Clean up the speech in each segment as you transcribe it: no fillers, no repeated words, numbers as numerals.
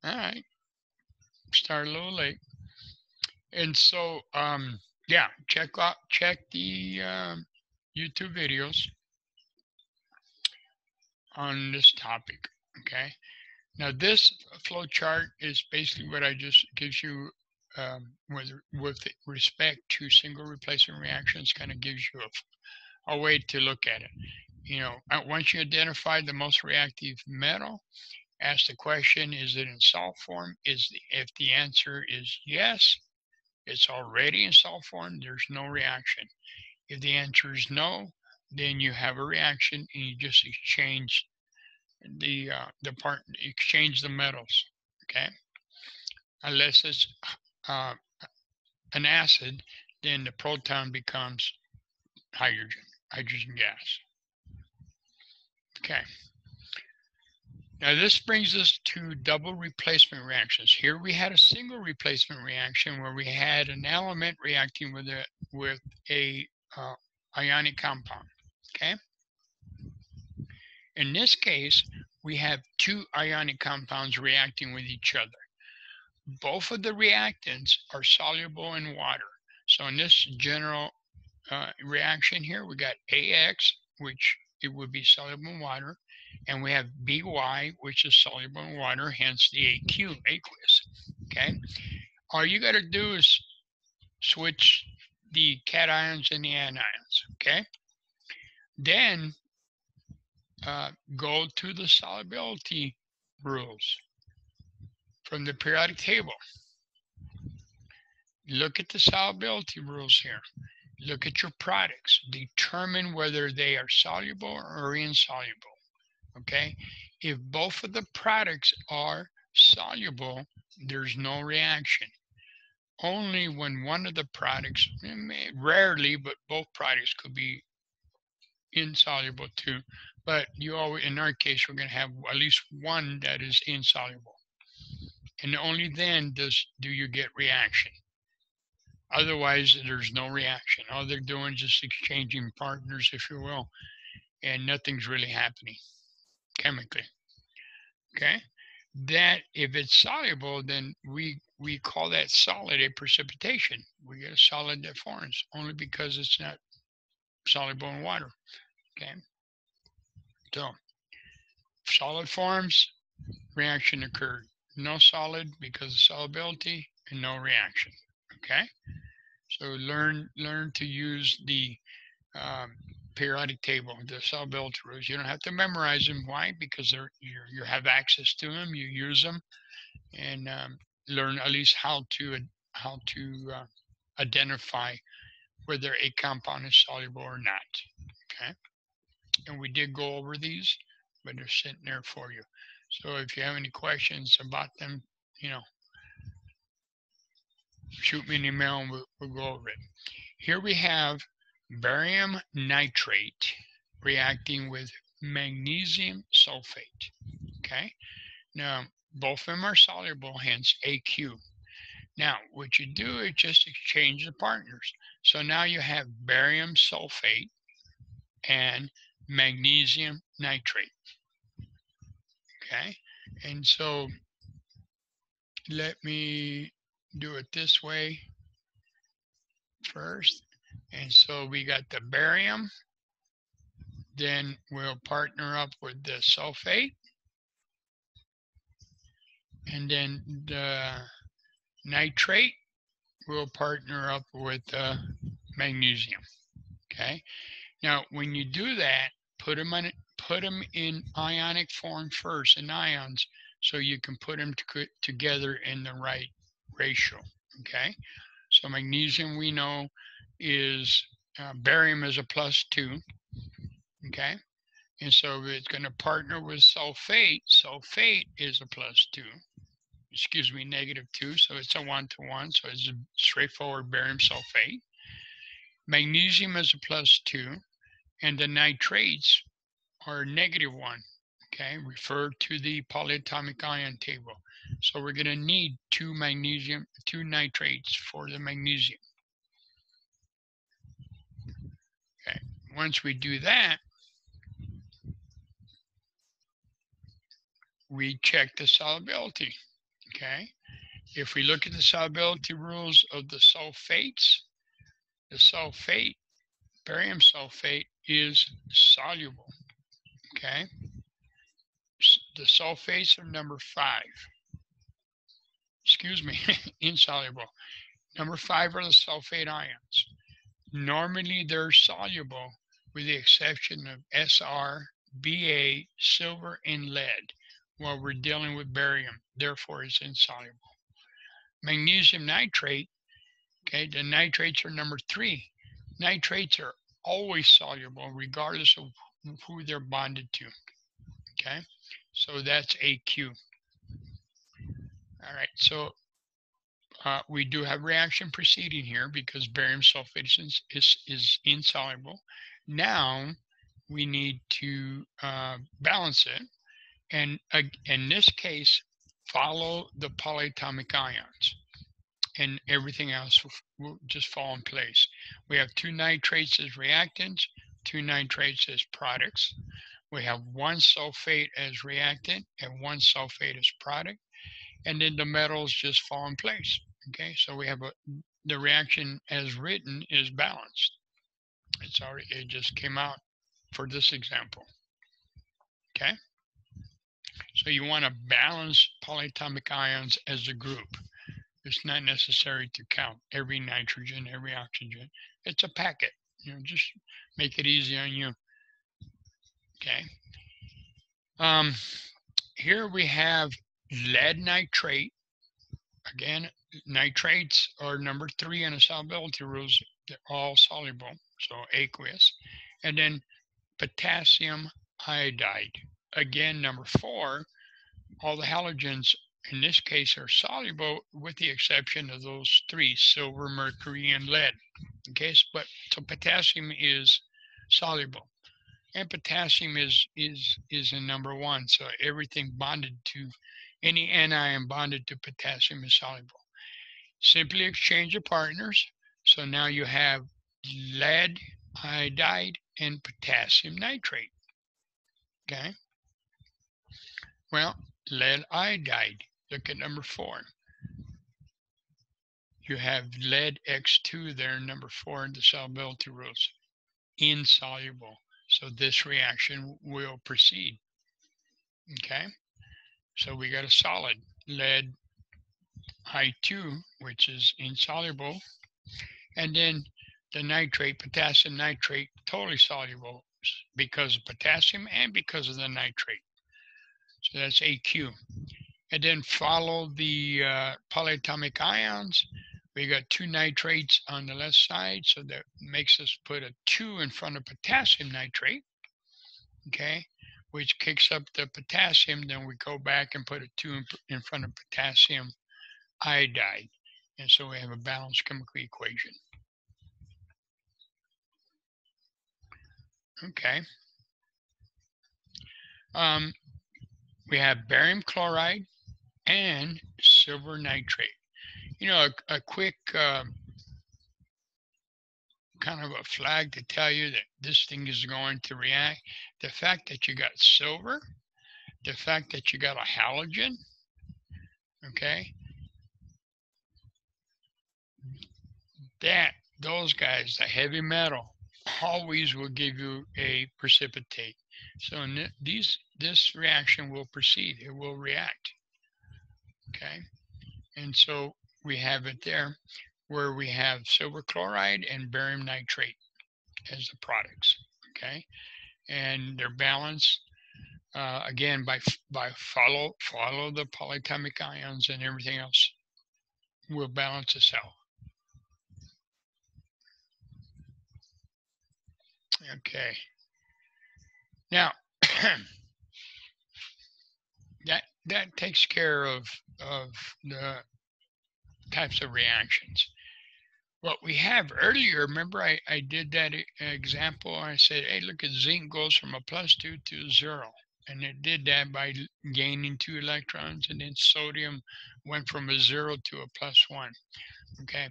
All right, start a little late. And so, yeah, check the YouTube videos on this topic. Okay. Now, this flow chart is basically what I just gives you with respect to single replacement reactions. Kind of gives you a way to look at it. You know, once you identify the most reactive metal, ask the question: is it in salt form? If the answer is yes, it's already in salt form. There's no reaction. If the answer is no, then you have a reaction, and you just exchange exchange the metals. Okay, unless it's uh, an acid, then the proton becomes hydrogen gas. Okay. Now this brings us to double replacement reactions. Here we had a single replacement reaction where we had an element reacting with a ionic compound. Okay. In this case, we have two ionic compounds reacting with each other. Both of the reactants are soluble in water. So in this general reaction here, we got AX, which it would be soluble in water, and we have BY, which is soluble in water, hence the aqueous. Okay. All you got to do is switch the cations and the anions. Okay. Then go to the solubility rules from the periodic table. Look at the solubility rules here. Look at your products. Determine whether they are soluble or insoluble. Okay? If both of the products are soluble, there's no reaction. Only when one of the products, rarely, but both products could be insoluble too. But you always, in our case, we're going to have at least one that is insoluble. And only then do you get reaction. Otherwise, there's no reaction. All they're doing is just exchanging partners, if you will, and nothing's really happening chemically. Okay? That if it's soluble, then we call that solid a precipitation. We get a solid that forms only because it's not soluble in water. Okay? So solid forms, reaction occurred. No solid because of solubility and no reaction. Okay? So learn to use the periodic table, the solubility rules. You don't have to memorize them. Why? Because you have access to them. You use them, and learn at least how to identify whether a compound is soluble or not. Okay, and we did go over these, but they're sitting there for you. So if you have any questions about them, shoot me an email and we'll go over it. Here we have barium nitrate reacting with magnesium sulfate. Okay, now both of them are soluble, hence AQ. Now what you do is just exchange the partners. So now you have barium sulfate and magnesium nitrate. Okay, and so let me do it this way first. And so we got the barium, then we'll partner up with the sulfate, and then the nitrate will partner up with magnesium. Okay. Now, when you do that, put them in ionic form first, in ions, so you can put them together in the right ratio. Okay. So magnesium we know is barium is a +2. Okay. And so it's going to partner with sulfate. Sulfate is a +2. Excuse me, -2. So it's a 1-to-1. So it's a straightforward barium sulfate. Magnesium is a +2. And the nitrates are -1. Okay. Refer to the polyatomic ion table. So we're going to need two nitrates for the magnesium. Okay. Once we do that, we check the solubility, okay? If we look at the solubility rules of the sulfates, the sulfate, barium sulfate, is soluble, okay? The sulfates are number 5. Excuse me, insoluble. Number 5 are the sulfate ions. Normally they're soluble with the exception of Sr, Ba, silver, and lead while we're dealing with barium. Therefore, it's insoluble. Magnesium nitrate, okay, the nitrates are number 3. Nitrates are always soluble regardless of who they're bonded to, okay? So that's AQ. All right, so we do have reaction proceeding here because barium sulfate is insoluble. Now we need to balance it, and in this case, follow the polyatomic ions, and everything else will just fall in place. We have 2 nitrates as reactants, 2 nitrates as products. We have 1 sulfate as reactant and 1 sulfate as product, and then the metals just fall in place. Okay, so we have the reaction as written is balanced. It just came out for this example. Okay, so you want to balance polyatomic ions as a group. It's not necessary to count every nitrogen, every oxygen. It's a packet. Just make it easy on you. Okay. Here we have lead nitrate. Again, nitrates are number 3 in the solubility rules. They're all soluble, so aqueous. And then potassium iodide. Again, number 4, all the halogens in this case are soluble with the exception of those 3, silver, mercury, and lead. Okay, so potassium is soluble. And potassium is in number 1, so everything bonded to, any anion bonded to potassium is soluble. Simply exchange the partners. So now you have lead iodide and potassium nitrate. Okay. Well, lead iodide, look at number 4. You have lead X2 there, number 4 in the solubility rules, insoluble. So this reaction will proceed. Okay. So we got a solid lead I2, which is insoluble, and then the nitrate, potassium nitrate, totally soluble because of potassium and because of the nitrate. So that's AQ. And then follow the polyatomic ions. We got 2 nitrates on the left side, so that makes us put a 2 in front of potassium nitrate, okay, which kicks up the potassium. Then we go back and put a 2 in front of potassium iodide. And so we have a balanced chemical equation. Okay. We have barium chloride and silver nitrate. A quick kind of a flag to tell you that this thing is going to react. The fact that you got silver, the fact that you got a halogen, okay, those guys, the heavy metal, always will give you a precipitate. So this reaction will proceed. It will react. Okay, and so we have it there where we have silver chloride and barium nitrate as the products. Okay, and they're balanced again by follow the polyatomic ions, and everything else will balance itself. Okay. Now that takes care of the types of reactions. What we have earlier, remember I did that example. I said, hey, look at zinc goes from a +2 to 0. And it did that by gaining 2 electrons, and then sodium went from a 0 to a +1. Okay.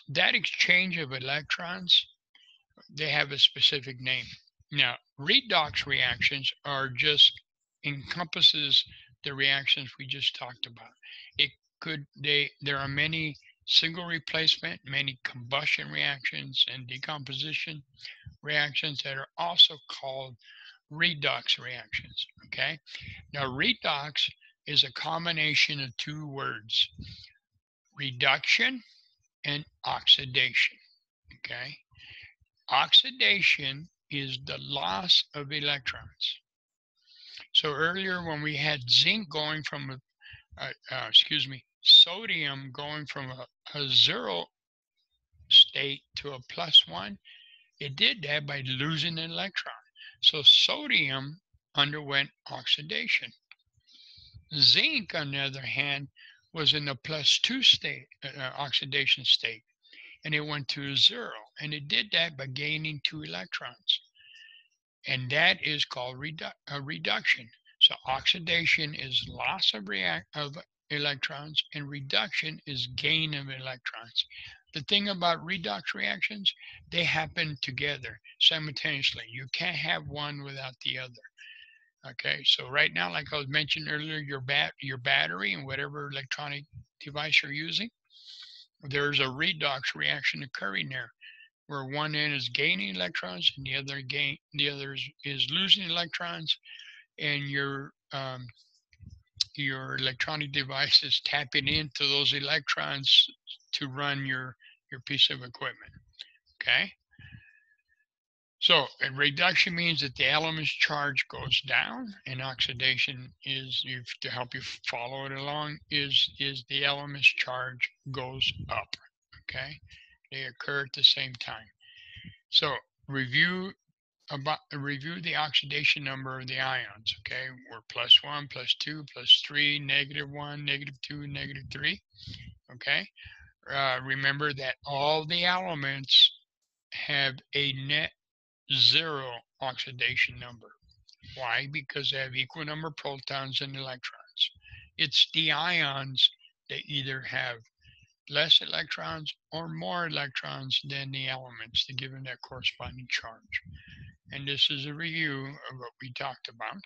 That exchange of electrons, they have a specific name. Now, redox reactions are just encompasses the reactions we just talked about. There are many single replacement, many combustion reactions, and decomposition reactions that are also called redox reactions. Okay, now redox is a combination of two words: reduction and oxidation. Okay, oxidation is the loss of electrons. So earlier when we had zinc going from sodium going from a zero state to a +1, it did that by losing an electron. So sodium underwent oxidation. Zinc, on the other hand, was in the +2 state, oxidation state, and it went to 0, and it did that by gaining 2 electrons, and that is called reduction. So oxidation is loss of electrons, and reduction is gain of electrons. The thing about redox reactions, they happen together simultaneously. You can't have one without the other. Okay, so right now, like I was mentioning earlier, your battery and whatever electronic device you're using, there's a redox reaction occurring there, where one end is gaining electrons and the other is losing electrons, and your electronic device is tapping into those electrons to run your piece of equipment. Okay. So a reduction means that the element's charge goes down, and oxidation is, to help you follow it along, is the element's charge goes up. Okay, they occur at the same time. So review the oxidation number of the ions. Okay, we're +1, +2, +3, -1, -2, -3. Okay, remember that all the elements have a net 0 oxidation number. Why? Because they have equal number of protons and electrons. It's the ions that either have less electrons or more electrons than the elements to give them that corresponding charge. And this is a review of what we talked about,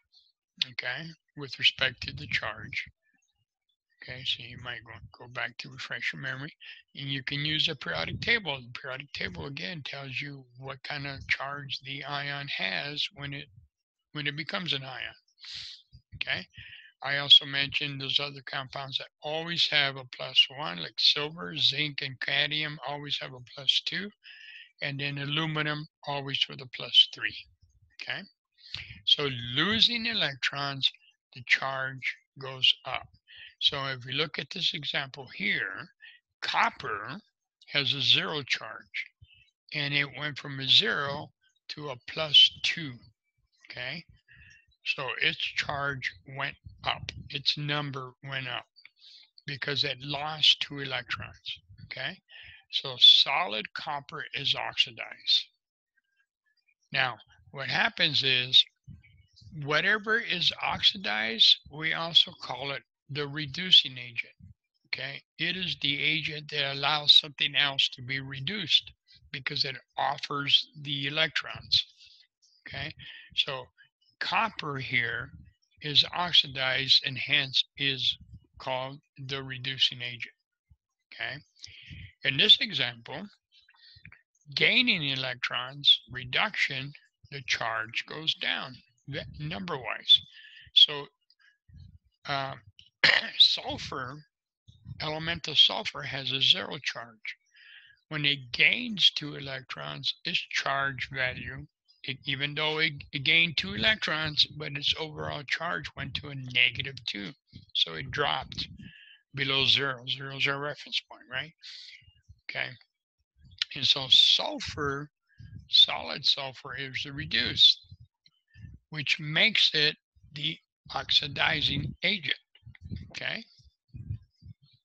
okay, with respect to the charge. Okay, so you might go back to refresh your memory, and you can use a periodic table. The periodic table again tells you what kind of charge the ion has when it becomes an ion. Okay, I also mentioned those other compounds that always have a +1, like silver, zinc, and cadmium always have a +2, and then aluminum always with a +3. Okay, so losing electrons, the charge goes up. So if we look at this example here, copper has a 0 charge, and it went from a 0 to a +2. Okay, so its charge went up, its number went up because it lost 2 electrons. Okay, so solid copper is oxidized. Now what happens is, whatever is oxidized, we also call it the reducing agent. Okay, it is the agent that allows something else to be reduced because it offers the electrons. Okay, so copper here is oxidized and hence is called the reducing agent. Okay, in this example, gaining electrons, reduction, the charge goes down number wise. So sulfur, elemental sulfur, has a 0 charge. When it gains 2 electrons, its charge value, even though it gained 2 electrons, but its overall charge went to a -2. So it dropped below 0. 0 is our reference point, right? Okay. And so sulfur, solid sulfur, is reduced, which makes it the oxidizing agent. Okay.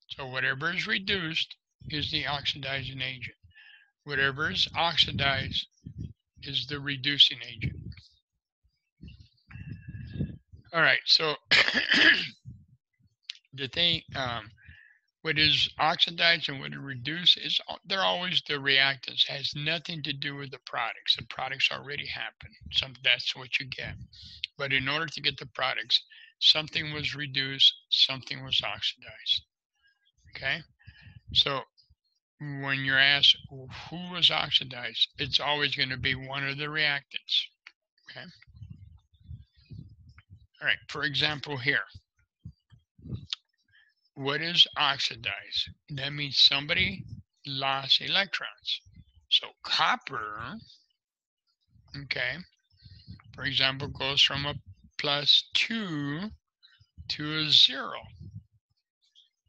So whatever is reduced is the oxidizing agent. Whatever is oxidized is the reducing agent. All right, so the thing, what is oxidized and what is reduced is they're always the reactants. It has nothing to do with the products. The products already happen. That's what you get. But in order to get the products, something was reduced, something was oxidized. Okay? So when you're asked who was oxidized, it's always going to be one of the reactants. Okay? All right, for example here, what is oxidized? That means somebody lost electrons. So copper, okay, for example, goes from a +2 to a 0.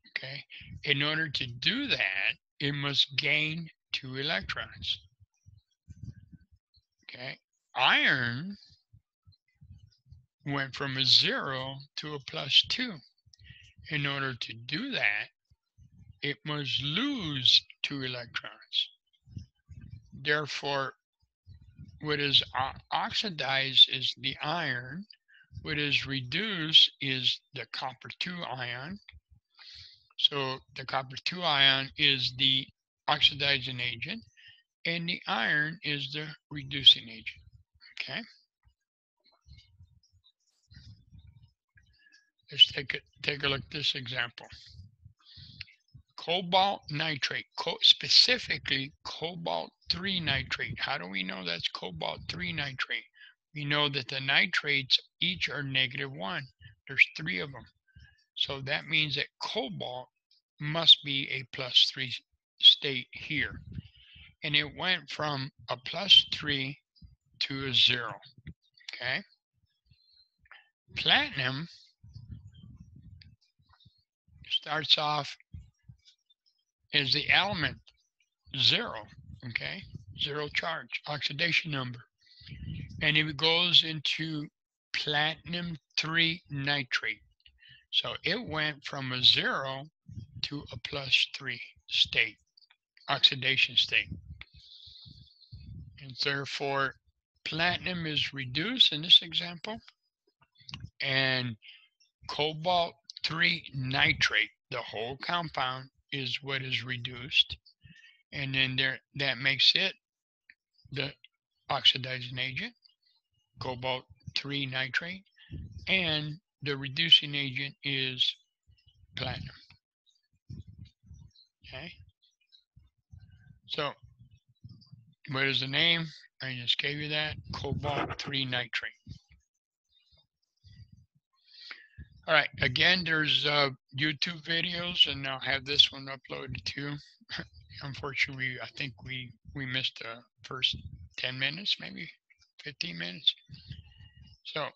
Okay, in order to do that, it must gain 2 electrons. Okay, iron went from a 0 to a +2. In order to do that, it must lose 2 electrons. Therefore, what is oxidized is the iron. What is reduced is the copper 2 ion. So the copper 2 ion is the oxidizing agent, and the iron is the reducing agent. Okay. Let's take a look at this example. Cobalt nitrate, specifically cobalt 3 nitrate. How do we know that's cobalt 3 nitrate? We know that the nitrates each are -1. There's 3 of them. So that means that cobalt must be a +3 state here. And it went from a +3 to a 0. Okay. Platinum starts off as the element 0. Okay. 0 charge, oxidation number. And it goes into platinum 3 nitrate. So it went from a 0 to a +3 state, oxidation state. And therefore, platinum is reduced in this example, and cobalt 3 nitrate, the whole compound, is what is reduced. And then that makes it the oxidizing agent, cobalt 3 nitrate, and the reducing agent is platinum. Okay. So what is the name? I just gave you that, cobalt 3 nitrate. All right, again, there's YouTube videos, and I'll have this one uploaded too. Unfortunately, I think we missed the first 10 minutes, maybe 15 minutes. So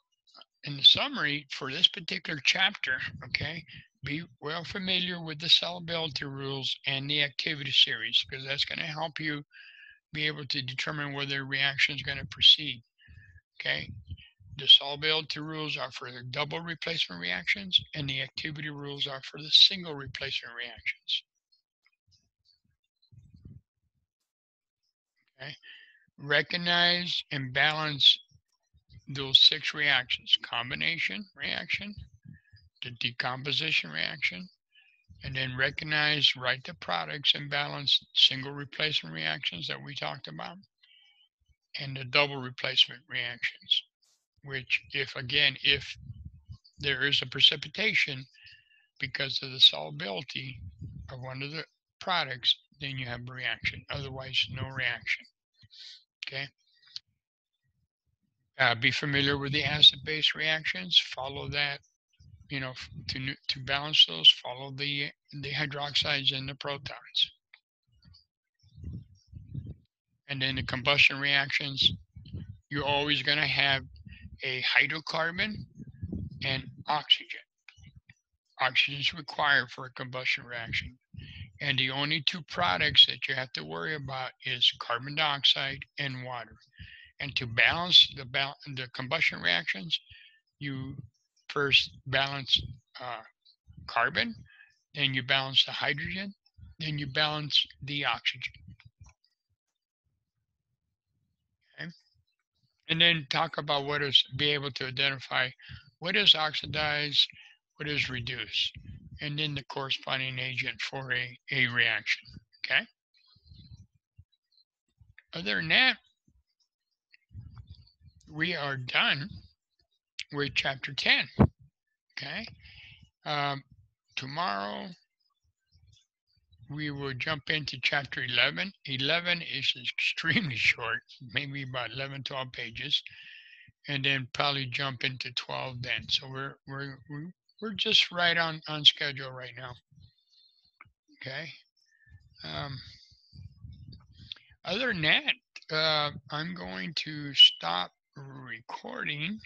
in the summary for this particular chapter, okay, be well familiar with the solubility rules and the activity series, because that's going to help you be able to determine whether a reaction is going to proceed. Okay, the solubility rules are for the double replacement reactions, and the activity rules are for the single replacement reactions. Okay, recognize and balance those 6 reactions: combination reaction, the decomposition reaction, and then recognize, write the products and balance single replacement reactions that we talked about, and the double replacement reactions, which if there is a precipitation because of the solubility of one of the products, then you have a reaction. Otherwise, no reaction. Okay. Be familiar with the acid-base reactions. Follow that. To balance those, follow the hydroxides and the protons. And then the combustion reactions, you're always going to have a hydrocarbon and oxygen. Oxygen is required for a combustion reaction. And the only 2 products that you have to worry about is carbon dioxide and water. And to balance the combustion reactions, you first balance carbon, then you balance the hydrogen, then you balance the oxygen. Okay? And then talk about be able to identify what is oxidized, what is reduced. and then the corresponding agent for a reaction. Okay. Other than that, we are done with chapter 10. Okay. Tomorrow we will jump into chapter 11. 11 is extremely short, maybe about 11, 12 pages, and then probably jump into 12 then. So we're just right on schedule right now. Okay. Other than that, I'm going to stop recording